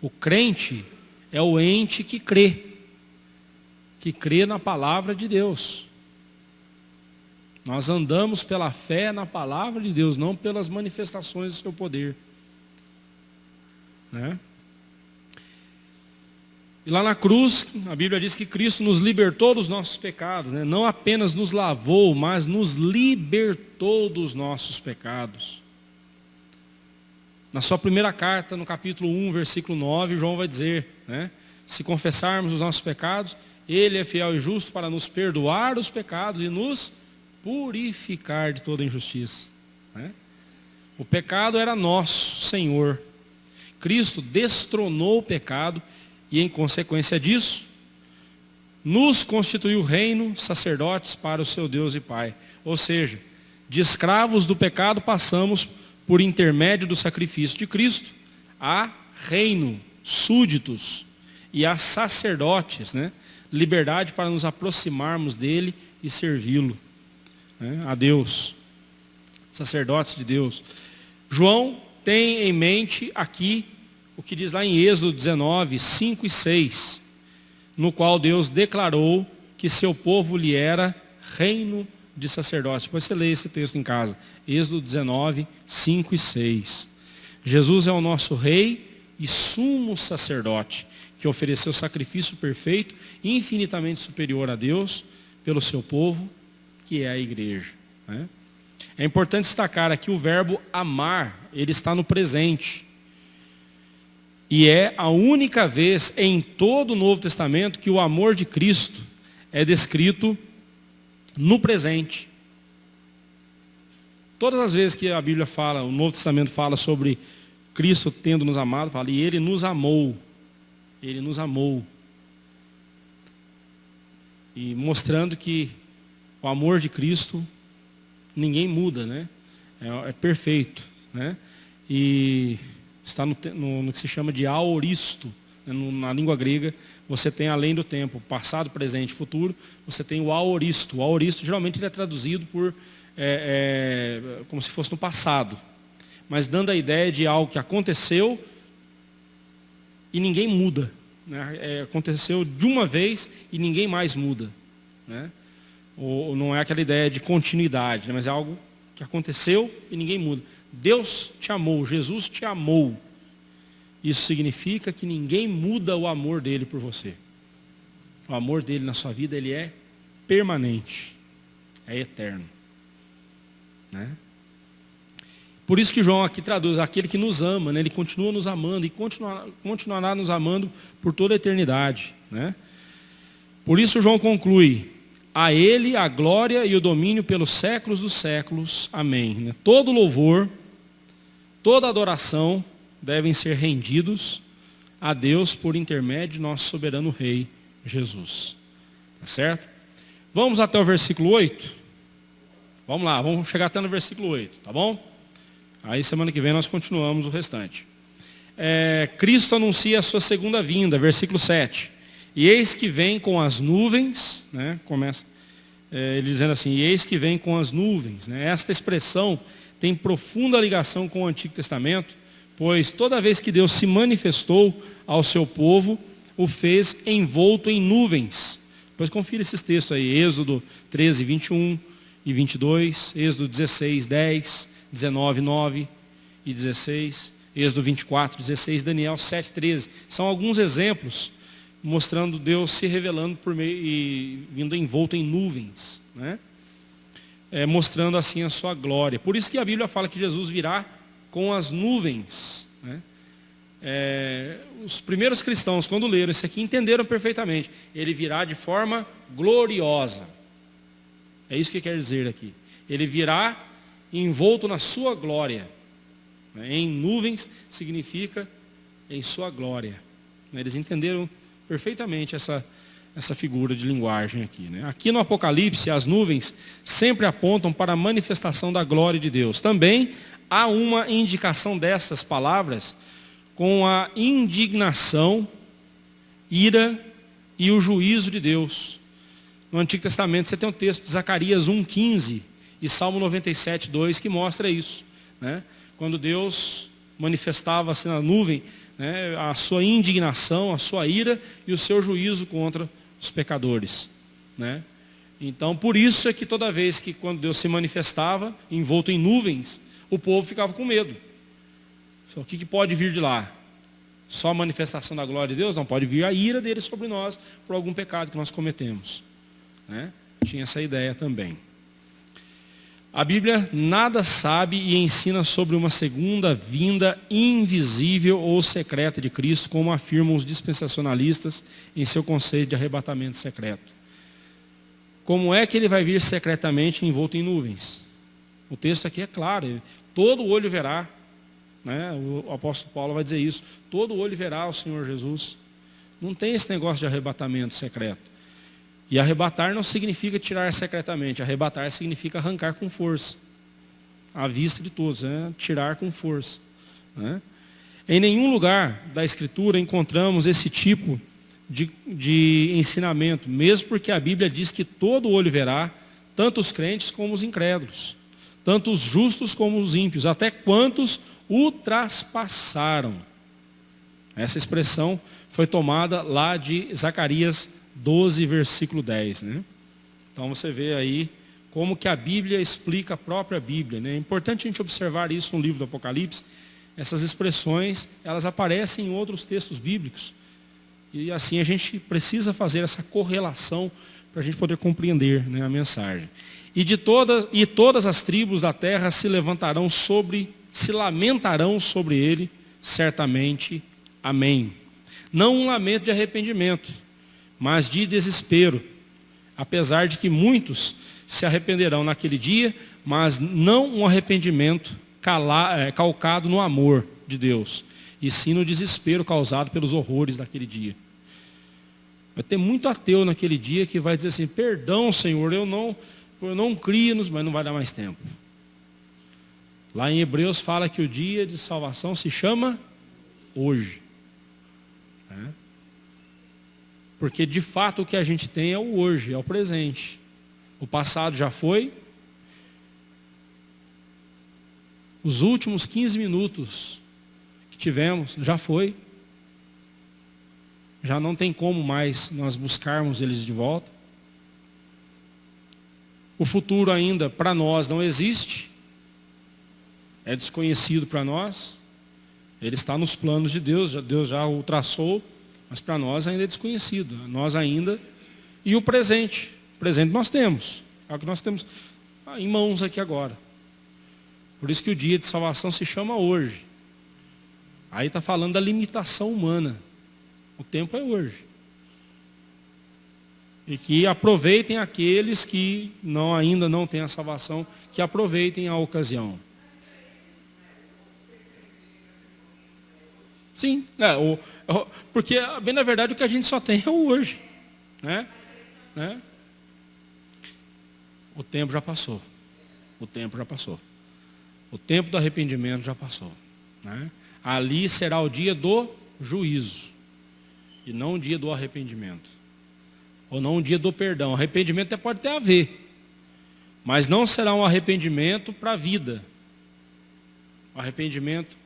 O crente é o ente que crê na palavra de Deus. Nós andamos pela fé na palavra de Deus, não pelas manifestações do seu poder. Né? E lá na cruz, a Bíblia diz que Cristo nos libertou dos nossos pecados, né? Não apenas nos lavou, mas nos libertou dos nossos pecados. Na sua primeira carta, no capítulo 1, versículo 9, João vai dizer, né? Se confessarmos os nossos pecados, Ele é fiel e justo para nos perdoar os pecados e nos purificar de toda injustiça. Né? O pecado era nosso Senhor. Cristo destronou o pecado e, em consequência disso, nos constituiu reino, sacerdotes para o seu Deus e Pai. Ou seja, de escravos do pecado passamos, por intermédio do sacrifício de Cristo, a reino, súditos e a sacerdotes, né? Liberdade para nos aproximarmos dele e servi-lo, né? A Deus, sacerdotes de Deus. João tem em mente aqui o que diz lá em Êxodo 19, 5 e 6, no qual Deus declarou que seu povo lhe era reino de sacerdotes. Depois você lê esse texto em casa. Êxodo 19, 5 e 6. Jesus é o nosso rei e sumo sacerdote, que ofereceu sacrifício perfeito, infinitamente superior a Deus, pelo seu povo, que é a igreja. Né? É importante destacar aqui o verbo amar, ele está no presente. E é a única vez em todo o Novo Testamento que o amor de Cristo é descrito no presente. Todas as vezes que a Bíblia fala, o Novo Testamento fala sobre Cristo tendo nos amado, fala, e Ele nos amou. Ele nos amou. E mostrando que o amor de Cristo, ninguém muda, né? É perfeito, né? E está no que se chama de aoristo, né? Na língua grega, você tem além do tempo, passado, presente e futuro, você tem o aoristo. O aoristo, geralmente, ele é traduzido por, como se fosse no passado. Mas dando a ideia de algo que aconteceu e ninguém muda. Né? Aconteceu de uma vez e ninguém mais muda. Né? Ou não é aquela ideia de continuidade, né? Mas é algo que aconteceu e ninguém muda. Deus te amou, Jesus te amou. Isso significa que ninguém muda o amor dele por você. O amor dele na sua vida, ele é permanente, é eterno. Né? Por isso que João aqui traduz, aquele que nos ama, né? Ele continua nos amando e continuará nos amando por toda a eternidade. Né? Por isso João conclui, a ele a glória e o domínio pelos séculos dos séculos. Amém. Né? Todo louvor, toda adoração devem ser rendidos a Deus por intermédio de nosso soberano Rei, Jesus. Tá certo? Vamos até o versículo 8? Vamos lá, vamos chegar até no versículo 8, tá bom? Aí semana que vem nós continuamos o restante. Cristo anuncia a sua segunda vinda, versículo 7. E eis que vem com as nuvens, né? Começa ele dizendo assim, e eis que vem com as nuvens. Né? Esta expressão tem profunda ligação com o Antigo Testamento, pois toda vez que Deus se manifestou ao seu povo, o fez envolto em nuvens. Depois confira esses textos aí, Êxodo 13, 21 e 22, Êxodo 16, 10, 19, 9 e 16, Êxodo 24, 16, Daniel 7, 13. São alguns exemplos mostrando Deus se revelando por meio e vindo envolto em nuvens, né? Mostrando assim a sua glória. Por isso que a Bíblia fala que Jesus virá com as nuvens. Né? Os primeiros cristãos, quando leram isso aqui, entenderam perfeitamente. Ele virá de forma gloriosa. É isso que quer dizer aqui. Ele virá envolto na sua glória. Em nuvens significa em sua glória. Eles entenderam perfeitamente essa figura de linguagem aqui. Né? Aqui no Apocalipse, as nuvens sempre apontam para a manifestação da glória de Deus. Também há uma indicação destas palavras com a indignação, ira e o juízo de Deus. No Antigo Testamento você tem um texto de Zacarias 1,15 e Salmo 97, 2 que mostra isso. Né? Quando Deus manifestava-se na nuvem, né, a sua indignação, a sua ira e o seu juízo contra os pecadores. Né? Então, por isso é que toda vez que quando Deus se manifestava, envolto em nuvens, o povo ficava com medo. O que pode vir de lá? Só a manifestação da glória de Deus? Não, pode vir a ira dele sobre nós por algum pecado que nós cometemos. Né? Tinha essa ideia também. A Bíblia nada sabe e ensina sobre uma segunda vinda invisível ou secreta de Cristo, como afirmam os dispensacionalistas em seu conceito de arrebatamento secreto. Como é que ele vai vir secretamente envolto em nuvens? O texto aqui é claro, todo olho verá, né? O apóstolo Paulo vai dizer isso, todo olho verá o Senhor Jesus. Não tem esse negócio de arrebatamento secreto. E arrebatar não significa tirar secretamente, arrebatar significa arrancar com força. À vista de todos, né? Tirar com força. Né? Em nenhum lugar da Escritura encontramos esse tipo de ensinamento, mesmo porque a Bíblia diz que todo olho verá, tanto os crentes como os incrédulos, tanto os justos como os ímpios, até quantos o traspassaram. Essa expressão foi tomada lá de Zacarias 12, versículo 10. Né? Então você vê aí como que a Bíblia explica a própria Bíblia. Né? É importante a gente observar isso no livro do Apocalipse. Essas expressões, elas aparecem em outros textos bíblicos. E assim a gente precisa fazer essa correlação para a gente poder compreender, né, a mensagem. E todas as tribos da terra se lamentarão sobre ele, certamente. Amém. Não um lamento de arrependimento, mas de desespero, apesar de que muitos se arrependerão naquele dia, mas não um arrependimento calcado no amor de Deus, e sim no desespero causado pelos horrores daquele dia. Vai ter muito ateu naquele dia que vai dizer assim, perdão, Senhor, eu não crio, mas não vai dar mais tempo. Lá em Hebreus fala que o dia de salvação se chama hoje. Porque de fato o que a gente tem é o hoje, é o presente. O passado já foi. Os últimos 15 minutos que tivemos já foi. Já não tem como mais nós buscarmos eles de volta. O futuro ainda para nós não existe. É desconhecido para nós. Ele está nos planos de Deus. Deus já o traçou. Mas para nós ainda é desconhecido. Nós ainda. E o presente. O presente nós temos. É o que nós temos em mãos aqui agora. Por isso que o dia de salvação se chama hoje. Aí está falando da limitação humana. O tempo é hoje. E que aproveitem aqueles que ainda não têm a salvação, que aproveitem a ocasião. Sim, porque bem na verdade o que a gente só tem é o hoje. Né? O tempo já passou. O tempo já passou. O tempo do arrependimento já passou. Né? Ali será o dia do juízo. E não o dia do arrependimento. Ou não o dia do perdão. Arrependimento até pode ter a ver. Mas não será um arrependimento para a vida. O arrependimento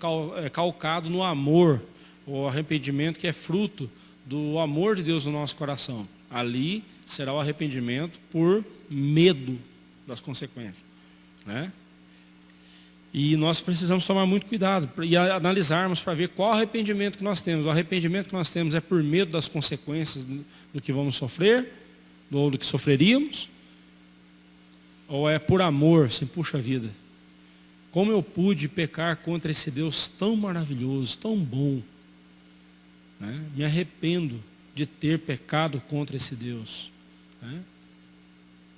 calcado no amor. O arrependimento que é fruto do amor de Deus no nosso coração. Ali será o arrependimento por medo das consequências. Né? E nós precisamos tomar muito cuidado e analisarmos para ver qual arrependimento que nós temos. O arrependimento que nós temos é por medo das consequências do que vamos sofrer, ou do que sofreríamos, ou é por amor, assim, puxa vida. Como eu pude pecar contra esse Deus tão maravilhoso, tão bom. Né? Me arrependo de ter pecado contra esse Deus. Né?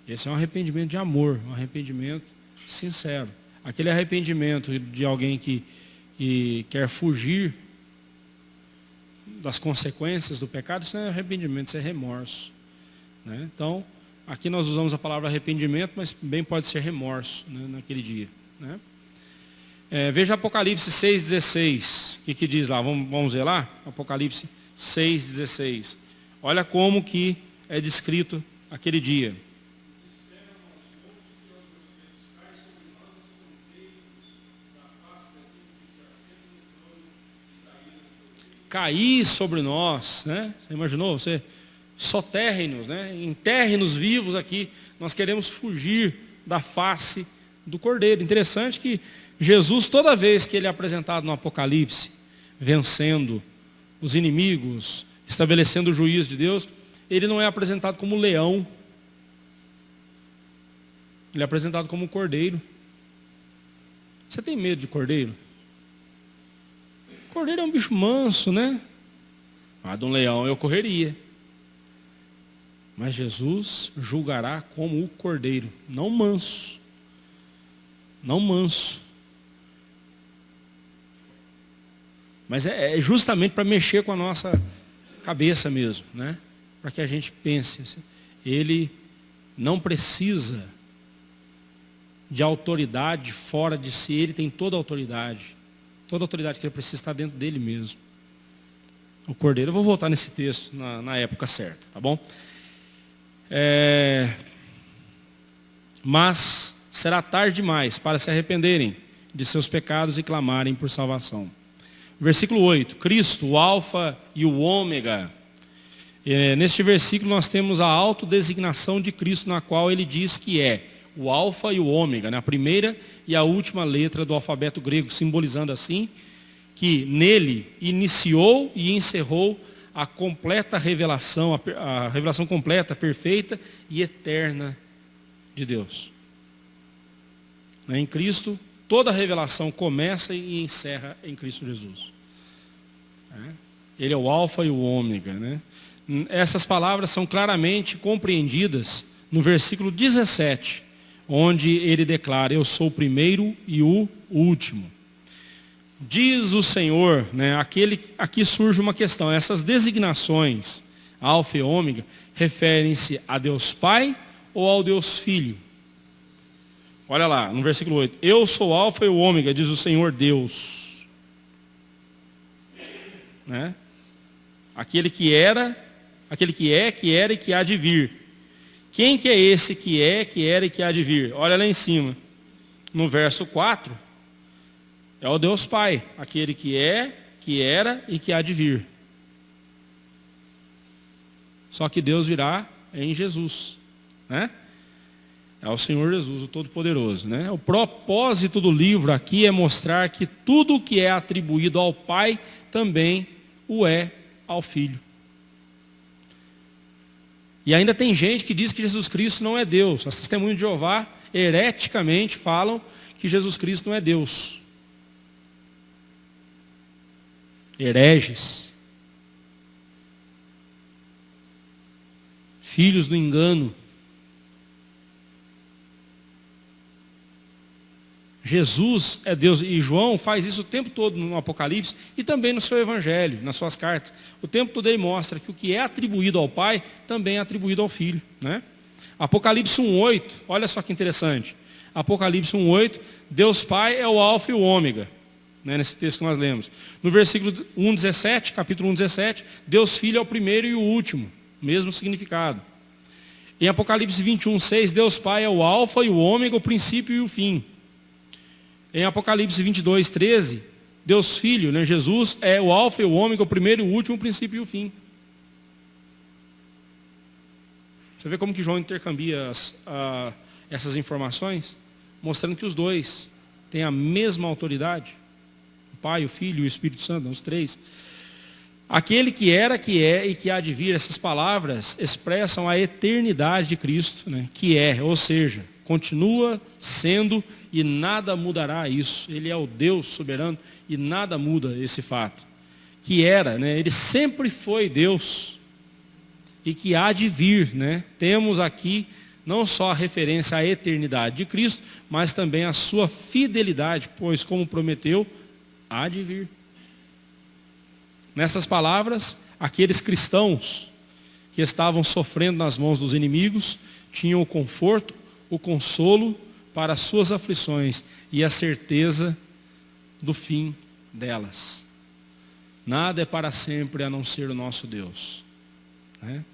Esse é um arrependimento de amor, um arrependimento sincero. Aquele arrependimento de alguém que quer fugir das consequências do pecado, isso não é arrependimento, isso é remorso. Né? Então, aqui nós usamos a palavra arrependimento, mas bem pode ser remorso, né, naquele dia. Né? Veja Apocalipse 6,16. O que diz lá? Vamos ver lá? Apocalipse 6,16. Olha como que é descrito aquele dia. Cair sobre nós, né? Você imaginou? Você soterre-nos, né? Enterre-nos vivos aqui. Nós queremos fugir da face do Cordeiro. Interessante que Jesus, toda vez que ele é apresentado no Apocalipse, vencendo os inimigos, estabelecendo o juízo de Deus, ele não é apresentado como leão. Ele é apresentado como cordeiro. Você tem medo de cordeiro? Cordeiro é um bicho manso, né? De um leão eu correria. Mas Jesus julgará como o cordeiro, não manso. Não manso. Mas é justamente para mexer com a nossa cabeça mesmo, né? Para que a gente pense. Ele não precisa de autoridade fora de si, ele tem toda a autoridade. Toda a autoridade que ele precisa está dentro dele mesmo. O cordeiro, eu vou voltar nesse texto na época certa, tá bom? Mas será tarde demais para se arrependerem de seus pecados e clamarem por salvação. Versículo 8, Cristo, o alfa e o ômega. Neste versículo nós temos a autodesignação de Cristo, na qual ele diz que é o alfa e o ômega, né? A primeira e a última letra do alfabeto grego, simbolizando assim que nele iniciou e encerrou a completa revelação, a revelação completa, perfeita e eterna de Deus. Em Cristo, toda a revelação começa e encerra em Cristo Jesus. Ele é o alfa e o ômega, né? Essas palavras são claramente compreendidas no versículo 17, onde ele declara, eu sou o primeiro e o último. Diz o Senhor, né, aqui surge uma questão. Essas designações, Alfa e Ômega, referem-se a Deus Pai ou ao Deus Filho? Olha lá, no versículo 8. Eu sou o Alfa e o Ômega, diz o Senhor Deus. Né? Aquele que era, aquele que é, que era e que há de vir. Quem que é esse que é, que era e que há de vir? Olha lá em cima. No verso 4, é o Deus Pai, aquele que é, que era e que há de vir. Só que Deus virá em Jesus, né? É o Senhor Jesus, o Todo-Poderoso, né? O propósito do livro aqui é mostrar que tudo o que é atribuído ao Pai também o é ao Filho. E ainda tem gente que diz que Jesus Cristo não é Deus. As testemunhas de Jeová hereticamente falam que Jesus Cristo não é Deus. Hereges. Filhos do engano. Jesus é Deus, e João faz isso o tempo todo no Apocalipse e também no seu Evangelho, nas suas cartas. O tempo todo ele mostra que o que é atribuído ao Pai também é atribuído ao Filho, né? Apocalipse 1:8, olha só que interessante. Apocalipse 1:8, Deus Pai é o Alfa e o Ômega, né, nesse texto que nós lemos. No versículo 1:17, capítulo 1:17, Deus Filho é o primeiro e o último, mesmo significado. Em Apocalipse 21:6, Deus Pai é o Alfa e o Ômega, o princípio e o fim. Em Apocalipse 22:13, Deus Filho, né, Jesus, é o Alfa e o Ômega, o primeiro e o último, o princípio e o fim. Você vê como que João intercambia essas informações? Mostrando que os dois têm a mesma autoridade. O Pai, o Filho e o Espírito Santo, os três. Aquele que era, que é e que há de vir, essas palavras expressam a eternidade de Cristo, né, que é, ou seja, continua sendo e nada mudará isso. Ele é o Deus soberano e nada muda esse fato. Que era, né, ele sempre foi Deus e que há de vir, né? Temos aqui não só a referência à eternidade de Cristo, mas também a sua fidelidade, pois como prometeu, há de vir. Nessas palavras, aqueles cristãos que estavam sofrendo nas mãos dos inimigos tinham o conforto, o consolo para as suas aflições e a certeza do fim delas. Nada é para sempre a não ser o nosso Deus, né?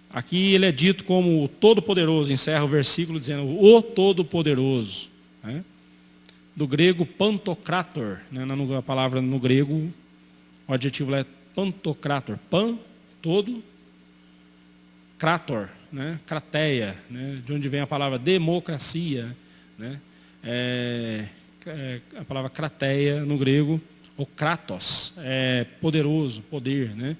Aqui ele é dito como o Todo-Poderoso, encerra o versículo dizendo o Todo-Poderoso, né? Do grego pantocrator, né? A palavra no grego, o adjetivo é pantocrator, pan, todo, krator, né? Crateia, né? De onde vem a palavra democracia, né? A palavra crateia no grego, ou kratos, poderoso, poder, né?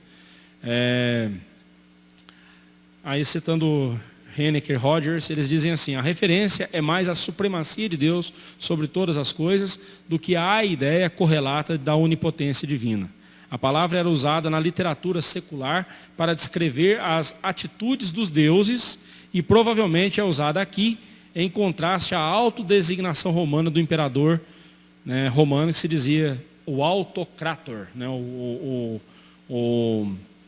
Aí citando Henneker Rogers, eles dizem assim: a referência é mais a supremacia de Deus sobre todas as coisas do que a ideia correlata da onipotência divina. A palavra era usada na literatura secular para descrever as atitudes dos deuses e provavelmente é usada aqui em contraste à autodesignação romana do imperador, né, romano, que se dizia o autocrator, né, o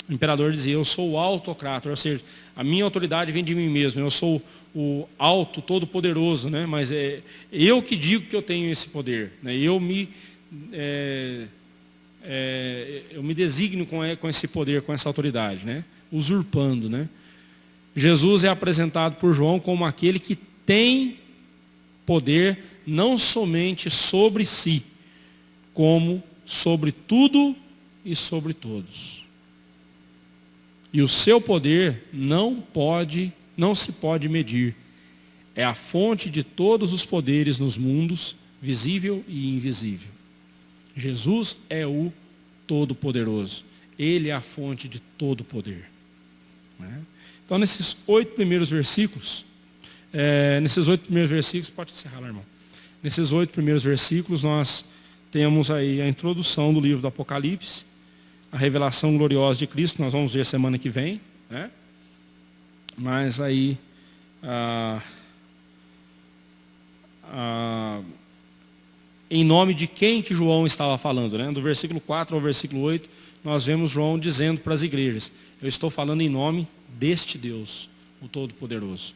imperador dizia: eu sou o autocrator, ou seja, a minha autoridade vem de mim mesmo, eu sou o alto, todo-poderoso, né, mas é eu que digo que eu tenho esse poder, né, eu me designo com esse poder, com essa autoridade, né, usurpando, né. Jesus é apresentado por João como aquele que tem poder não somente sobre si, como sobre tudo e sobre todos. E o seu poder não se pode medir. É a fonte de todos os poderes nos mundos, visível e invisível. Jesus é o Todo-Poderoso. Ele é a fonte de todo poder, né? Então, nesses 8 primeiros versículos, pode encerrar lá, irmão. Nesses 8 primeiros versículos, nós temos aí a introdução do livro do Apocalipse, a revelação gloriosa de Cristo, nós vamos ver semana que vem, né? Mas aí, em nome de quem que João estava falando, né? Do versículo 4 ao versículo 8, nós vemos João dizendo para as igrejas: eu estou falando em nome deste Deus, o Todo-Poderoso.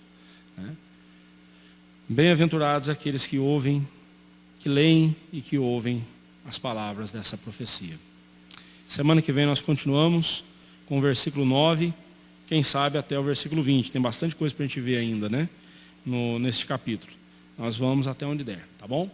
Né? Bem-aventurados aqueles que ouvem, que leem e que ouvem as palavras dessa profecia. Semana que vem nós continuamos com o versículo 9, quem sabe até o versículo 20. Tem bastante coisa para a gente ver ainda, né? Neste capítulo. Nós vamos até onde der, tá bom?